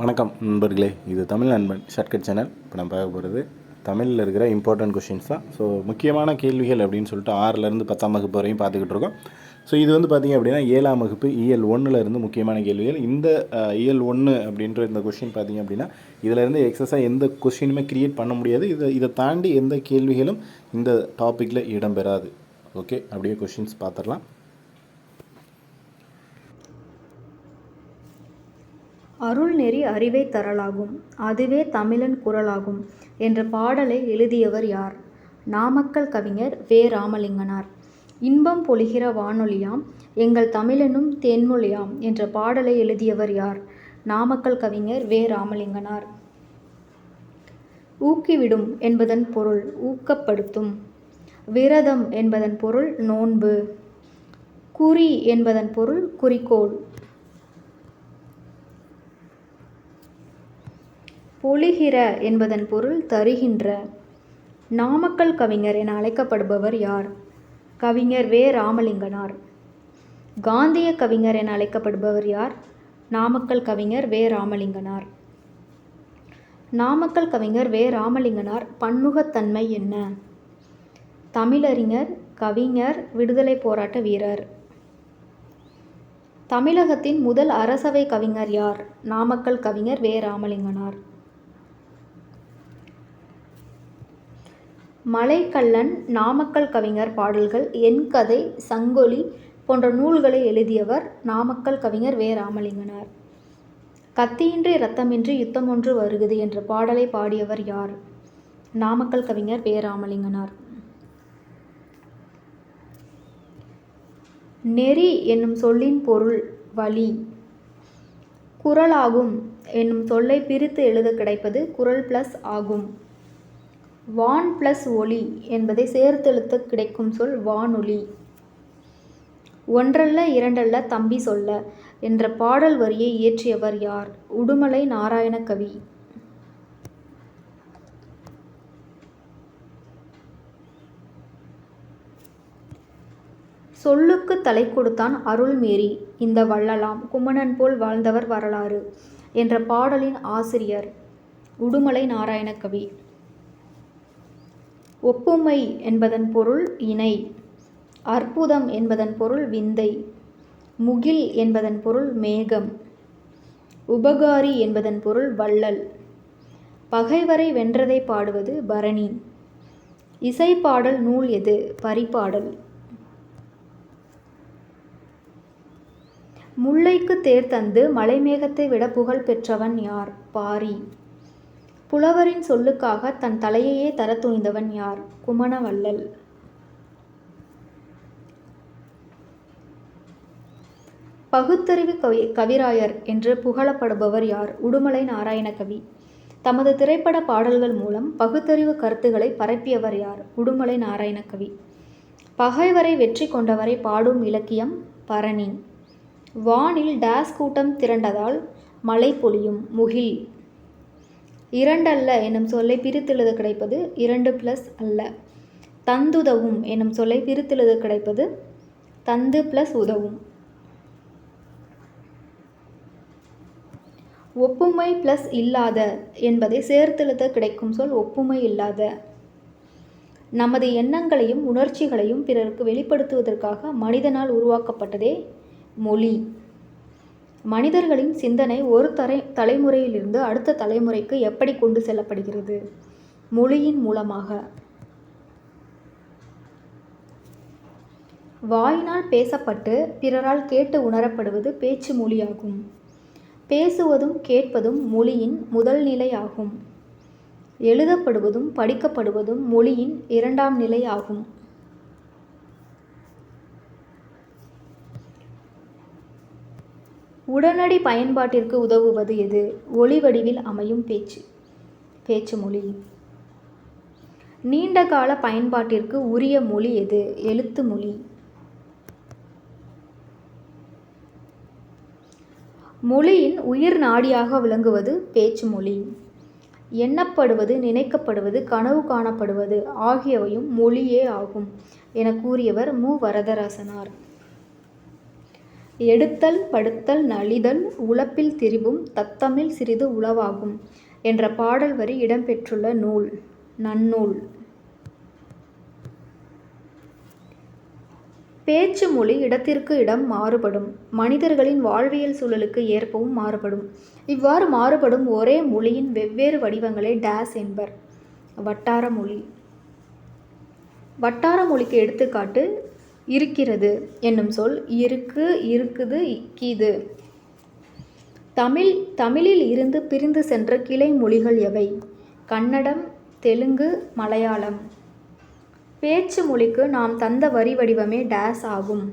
வணக்கம் நண்பர்களே, இது தமிழ் நண்பன் ஷார்ட்கட் சேனல். இப்போ நம்ம பார்க்க போகிறது தமிழில் இருக்கிற இம்பார்ட்டன்ட் கொஷின்ஸ் தான். ஸோ முக்கியமான கேள்விகள் அப்படின்னு சொல்லிட்டு 6லேருந்து 10ஆம் வகுப்பு வரையும் பார்த்துக்கிட்டு இருக்கோம். ஸோ இது பார்த்திங்க அப்படின்னா 7ஆம் வகுப்பு இயல் 1லேருந்து முக்கியமான கேள்விகள். இந்த இயல் 1 அப்படின்ற இந்த கொஷின் பார்த்திங்க அப்படின்னா இதிலேருந்து எக்ஸஸாக எந்த கொஷினுமே க்ரியேட் பண்ண முடியாது. இதை தாண்டி எந்த கேள்விகளும் இந்த டாப்பிக்கில் இடம்பெறாது. ஓகே, அப்படியே கொஷின்ஸ் பார்த்துடலாம். அருள்நெறி அறிவை தரலாகும், அதுவே தமிழன் குரலாகும் என்ற பாடலை எழுதியவர் யார்? நாமக்கல் கவிஞர் வே. ராமலிங்கனார். இன்பம் பொழிகிற வானொலியாம் எங்கள் தமிழெனும் தேன்மொழியாம் என்ற பாடலை எழுதியவர் யார்? நாமக்கல் கவிஞர் வே. ராமலிங்கனார். ஊக்கிவிடும் என்பதன் பொருள் ஊக்கப்படுத்தும். விரதம் என்பதன் பொருள் நோன்பு. குறி என்பதன் பொருள் குறிக்கோள். பொழிகிற என்பதன் பொருள் தருகின்ற. நாமக்கல் கவிஞர் என அழைக்கப்படுபவர் யார்? கவிஞர் வே. ராமலிங்கனார். காந்திய கவிஞர் என அழைக்கப்படுபவர் யார்? நாமக்கல் கவிஞர் வே. ராமலிங்கனார். நாமக்கல் கவிஞர் வே. ராமலிங்கனார் பன்முகத்தன்மை என்ன? தமிழறிஞர், கவிஞர், விடுதலை போராட்ட வீரர். தமிழகத்தின் முதல் அரசவை கவிஞர் யார்? நாமக்கல் கவிஞர் வே. ராமலிங்கனார். மலைக்கள்ளன், நாமக்கல் கவிஞர் பாடல்கள், என் கதை, சங்கொலி போன்ற நூல்களை எழுதியவர் நாமக்கல் கவிஞர் வே. ராமலிங்கனார். கத்தியின்றி இரத்தமின்றி யுத்தம் ஒன்று வருகுது என்ற பாடலை பாடியவர் யார்? நாமக்கல் கவிஞர் வே. ராமலிங்கனார். நெறி என்னும் சொல்லின் பொருள் வழி. குரலாகும் என்னும் சொல்லை பிரித்து எழுத கிடைப்பது குரல் பிளஸ் ஆகும். வான் பிளஸ் ஒளி என்பதை சேர்த்தெழுத்த கிடைக்கும் சொல் வானொலி. ஒன்றல்ல இரண்டல்ல தம்பி சொல்ல என்ற பாடல் வரியை இயற்றியவர் யார்? உடுமலை நாராயணகவி. சொல்லுக்கு தலை கொடுத்தான் அருள்மேரி இந்த வள்ளலாம் குமணன் போல் வாழ்ந்தவர் வரலாறு என்ற பாடலின் ஆசிரியர் உடுமலை நாராயணகவி. ஒப்புமை என்பதன் பொருள் இணை. அற்புதம் என்பதன் பொருள் விந்தை. முகில் என்பதன் பொருள் மேகம். உபகாரி என்பதன் பொருள் வள்ளல். பகைவரை வென்றதை பாடுவது பரணி. இசைப்பாடல் நூல் எது? பரிபாடல். முல்லைக்கு தேர் தந்து மலைமேகத்தை விட புகழ் பெற்றவன் யார்? பாரி. புலவரின் சொல்லுக்காக தன் தலையையே தர துணிந்தவன் யார்? குமணவள்ளல். பகுத்தறிவு கவிராயர் என்று புகழப்படுபவர் யார்? உடுமலை நாராயணகவி. தமது திரைப்பட பாடல்கள் மூலம் பகுத்தறிவு கருத்துக்களை பரப்பியவர் யார்? உடுமலை நாராயணகவி. பகைவரை வெற்றி கொண்டவரை பாடும் இலக்கியம் பரணி. வானில் டேஸ் கூட்டம் திரண்டதால் மழை பொழியும் முகில். இரண்டல்ல என்னும் சொல்லை பிரித்தெழுத கிடைப்பது இரண்டு பிளஸ் அல்ல. தந்துதவும் என்னும் சொல்லை பிரித்தெழுத கிடைப்பது தந்து பிளஸ் உதவும். ஒப்புமை பிளஸ் இல்லாத என்பதை சேர்த்தெழுத கிடைக்கும் சொல் ஒப்புமை இல்லாத. நமது எண்ணங்களையும் உணர்ச்சிகளையும் பிறருக்கு வெளிப்படுத்துவதற்காக மனிதனால் உருவாக்கப்பட்டதே மொழி. மனிதர்களின் சிந்தனை ஒரு தலைமுறையிலிருந்து அடுத்த தலைமுறைக்கு எப்படி கொண்டு செல்லப்படுகிறது? மொழியின் மூலமாக. வாயினால் பேசப்பட்டு பிறரால் கேட்டு உணரப்படுவது பேச்சு மொழியாகும். பேசுவதும் கேட்பதும் மொழியின் முதல் நிலை ஆகும். எழுதப்படுவதும் படிக்கப்படுவதும் மொழியின் இரண்டாம் நிலை ஆகும். உடனடி பயன்பாட்டிற்கு உதவுவது எது? ஒலி வடிவில் அமையும் பேச்சு மொழி. நீண்ட கால பயன்பாட்டிற்கு உரிய மொழி எது? எழுத்து மொழி. மொழியின் உயிர் நாடியாக விளங்குவது பேச்சு மொழி. எண்ணப்படுவது, நினைக்கப்படுவது, கனவு காணப்படுவது ஆகியவையும் மொழியே ஆகும் என கூறியவர் மு. வரதராசனார். எடுத்தல் படுத்தல் நலிதல் உலப்பில் திரிவும் தத்தமிழ் சிறிது உளவாகும் என்ற பாடல் வரி இடம்பெற்றுள்ள நூல் நன்னூல். பேச்சு மொழி இடத்திற்கு இடம் மாறுபடும். மனிதர்களின் வாழ்வியல் சூழலுக்கு ஏற்பவும் மாறுபடும். இவ்வாறு மாறுபடும் ஒரே மொழியின் வெவ்வேறு வடிவங்களை டேஸ் என்பர். வட்டார மொழி. வட்டார மொழிக்கு எடுத்துக்காட்டு இருக்கிறது என்னும் சொல் இருக்கு, இருக்குது, கீது. தமிழில் இருந்து பிரிந்து சென்ற கிளை மொழிகள் எவை? கன்னடம், தெலுங்கு, மலையாளம். பேச்சு மொழிக்கு நாம் தந்த வரி வடிவமே டேஸ் ஆகும்,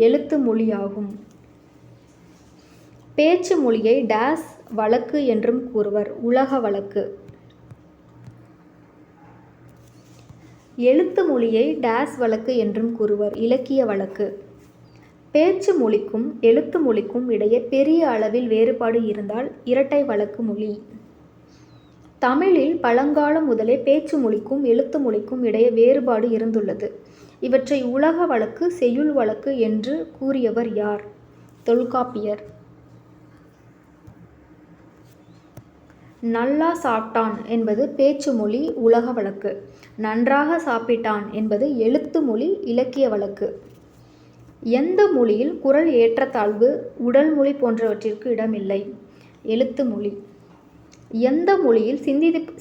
எழுத்து மொழியாகும். பேச்சு மொழியை டேஸ் வழக்கு என்றும் கூறுவர், உலக வழக்கு. எழுத்து மொழியை டேஸ் வழக்கு என்றும் கூறுவர், இலக்கிய வழக்கு. பேச்சு மொழிக்கும் எழுத்து மொழிக்கும் இடையே பெரிய அளவில் வேறுபாடு இருந்தால் இரட்டை வழக்கு மொழி. தமிழில் பழங்காலம் முதலே பேச்சு மொழிக்கும் எழுத்து மொழிக்கும் இடையே வேறுபாடு இருந்துள்ளது. இவற்றை உலக வழக்கு, செய்யுள் வழக்கு என்று கூறியவர் யார்? தொல்காப்பியர். நல்லா சாப்பிட்டான் என்பது பேச்சு மொழி, உலக வழக்கு. நன்றாக சாப்பிட்டான் என்பது எழுத்து மொழி, இலக்கிய வழக்கு. எந்த மொழியில் குரல் ஏற்றத்தாழ்வு, உடல் மொழி போன்றவற்றிற்கு இடமில்லை? எழுத்து மொழி. எந்த மொழியில்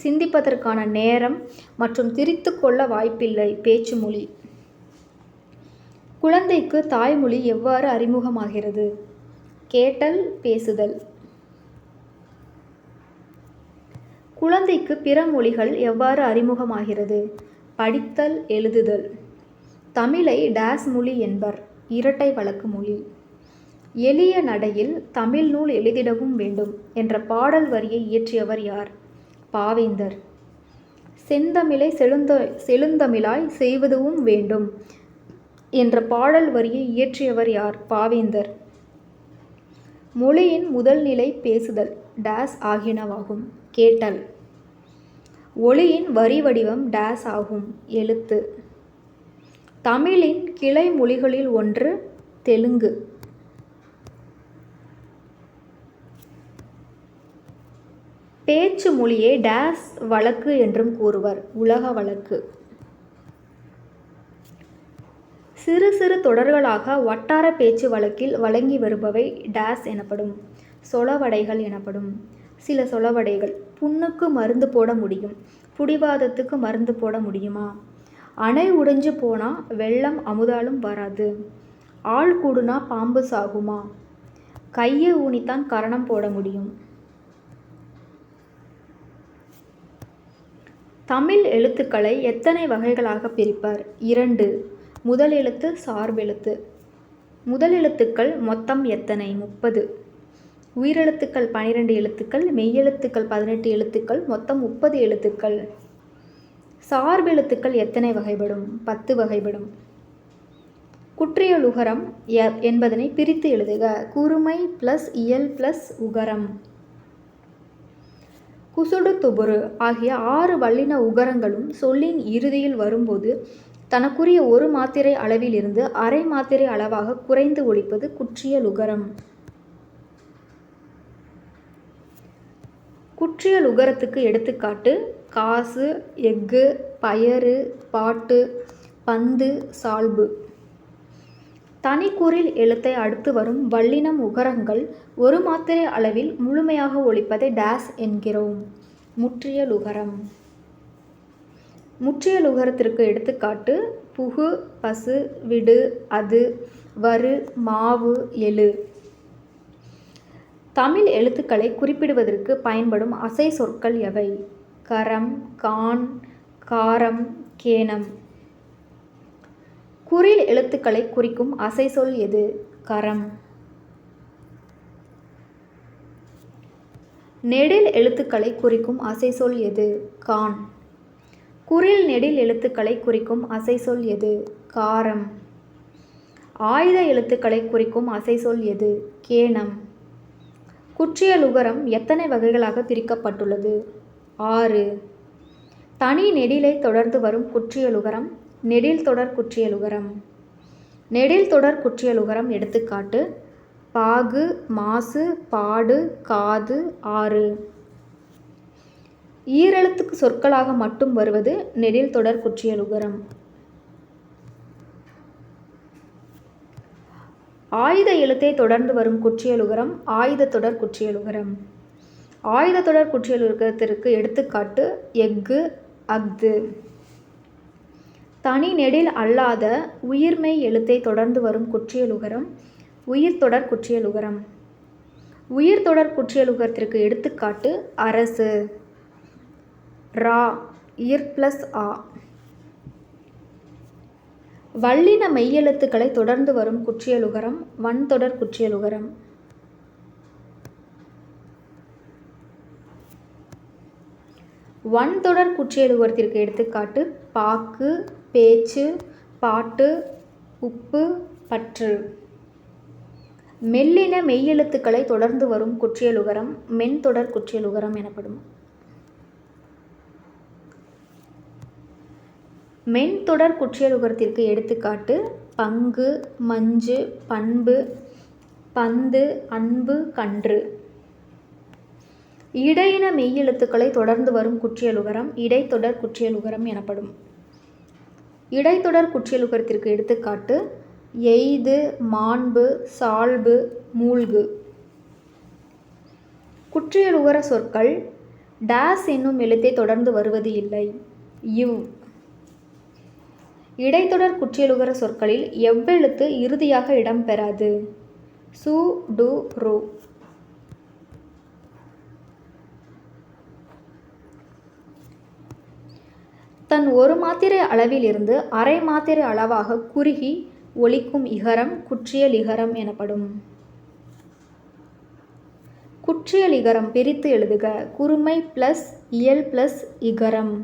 சிந்திப்பதற்கான நேரம் மற்றும் திரித்து கொள்ள வாய்ப்பில்லை? பேச்சு மொழி. குழந்தைக்கு தாய்மொழி எவ்வாறு அறிமுகமாகிறது? கேட்டல், பேசுதல். குழந்தைக்கு பிற மொழிகள் எவ்வாறு அறிமுகமாகிறது? படித்தல், எழுதுதல். தமிழை டேஸ் மொழி என்பர், இரட்டை வழக்கு மொழி. எளிய நடையில் தமிழ் நூல் எழுதிடவும் வேண்டும் என்ற பாடல் வரியை இயற்றியவர் யார்? பாவேந்தர். செந்தமிழை செழுந்தமிழாய் செய்வதுவும் வேண்டும் என்ற பாடல் வரியை இயற்றியவர் யார்? பாவேந்தர். மொழியின் முதல் நிலை பேசுதல், டேஸ் ஆகியனவாகும். கேட்டல். ஒலியின் வரி வடிவம் டேஸ் ஆகும், எழுத்து. தமிழின் கிளை மொழிகளில் ஒன்று தெலுங்கு. பேச்சு மொழியை டேஸ் வழக்கு என்றும் கூறுவர், உலக வழக்கு. சிறு சிறு தொடர்களாக வட்டார பேச்சு வழக்கில் வழங்கி வருபவை டேஸ் எனப்படும், சொலவடைகள் எனப்படும். சில சொலவடைகள்: புண்ணுக்கு மருந்து போட முடியும், புடிவாதத்துக்கு மருந்து போட முடியுமா? அணை உடைஞ்சு போனா வெள்ளம் அமுதாலும் வராது, ஆள் கூடுனா பாம்பு சாகுமா? கையை ஊனித்தான் கரணம் போட முடியும். தமிழ் எழுத்துக்களை எத்தனை வகைகளாக பிரிப்பர்? 2. முதல் எழுத்து, சார்பெழுத்து. முதல் எழுத்துக்கள் மொத்தம் எத்தனை? 30. உயிரெழுத்துக்கள் 12 எழுத்துக்கள், மெய்யெழுத்துக்கள் 18 எழுத்துக்கள், மொத்தம் 30 எழுத்துக்கள். சார்பெழுத்துக்கள் எத்தனை வகைப்படும்? 10 வகைப்படும். குற்றியலுகரம் என்பதனை பிரித்து எழுதுக. குறுமை ப்ளஸ் இயல் ப்ளஸ் உகரம். குசுடு துபுரு ஆகிய 6 வல்லின உகரங்களும் சொல்லின் இறுதியில் வரும்போது தனக்குரிய ஒரு மாத்திரை அளவில் இருந்து அரை மாத்திரை அளவாக குறைந்து ஒலிப்பது குற்றியலுகரம். குற்றியலுகரத்துக்கு எடுத்துக்காட்டு: காசு, எஃகு, பயறு, பாட்டு, பந்து, சால்பு. தனிக்குறில் எழுத்தை அடுத்து வரும் வல்லினம் உகரங்கள் ஒரு மாத்திரை அளவில் முழுமையாக ஒலிப்பதை டேஸ் என்கிறோம், முற்றியலுகரம். முற்றியலுகரத்திற்கு எடுத்துக்காட்டு: புகு, பசு, விடு, அது, வரு, மாவு, எழு. தமிழ் எழுத்துக்களை குறிப்பிடுவதற்கு பயன்படும் அசை சொற்கள் எவை? கரம், கான், காரம், கேனம். குறில் எழுத்துக்களை குறிக்கும் அசை சொல் எது? கரம். நெடில் எழுத்துக்களை குறிக்கும் அசை சொல் எது? கான். குறில் நெடில் எழுத்துக்களை குறிக்கும் அசை சொல் எது? காரம். ஆயுத எழுத்துக்களை குறிக்கும் அசை சொல் எது? கேனம். குற்றியலுகரம் எத்தனை வகைகளாக பிரிக்கப்பட்டுள்ளது? 6. தனி நெடிலை தொடர்ந்து வரும் குற்றியலுகரம் நெடில் தொடர் குற்றியலுகரம். நெடில் தொடர் குற்றியலுகரம் எடுத்துக்காட்டு: பாகு, மாசு, பாடு, காது, ஆறு. ஈரெழுத்து சொற்களாக மட்டும் வருவது நெடில் தொடர் குற்றியலுகரம். ஆயுத எழுத்தை தொடர்ந்து வரும் குற்றியலுகரம் ஆயுத தொடர் குற்றியலுகரம். ஆயுத தொடர் குற்றியலுகரத்திற்கு எடுத்துக்காட்டு: எஃகு, அஃது. தனி நெடில் அல்லாத உயிர்மெய் எழுத்தை தொடர்ந்து வரும் குற்றியலுகரம் உயிர்த்தொடர் குற்றியலுகரம். உயிர்த்தொடர் குற்றியலுகரத்திற்கு எடுத்துக்காட்டு: அரசு, ரா, இர் ப்ளஸ் ஆ. வல்லின மெய்யெழுத்துக்களை தொடர்ந்து வரும் குற்றியலுகரம் வன்தொடர் குற்றியலுகரம். வன்தொடர் குற்றியலுகரத்திற்கு எடுத்துக்காட்டு: பாக்கு, பேச்சு, பாட்டு, உப்பு, பற்று. மெல்லின மெய்யெழுத்துக்களை தொடர்ந்து வரும் குற்றியலுகரம் மென்தொடர் குற்றியலுகரம் எனப்படும். மென்தொடர் குற்றியலுகரத்திற்கு எடுத்துக்காட்டு: பங்கு, மஞ்சு, பண்பு, பந்து, அன்பு, கன்று. இடையின மெய்யெழுத்துக்களை தொடர்ந்து வரும் குற்றியலுகரம் இடைத்தொடர் குற்றியலுகரம் எனப்படும். இடைத்தொடர் குற்றியலுகரத்திற்கு எடுத்துக்காட்டு: எய்து, மாண்பு, சால்பு, மூழ்கு. குற்றியலுகர சொற்கள் டேஸ் என்னும் எழுத்தை தொடர்ந்து வருவது இல்லை. இவ். இடைத்தொடர் குற்றியலுகர சொற்களில் எவ்வெழுத்து இறுதியாக இடம்பெறாது. சு, டு, ரு. தன் ஒரு மாத்திரை அளவில் இருந்து அரை மாத்திரை அளவாக குறுகி ஒலிக்கும் இகரம் குற்றியலிகரம் எனப்படும். குற்றியலிகரம் பிரித்து எழுதுக: குறுமை ப்ளஸ் இயல் ப்ளஸ் இகரம்.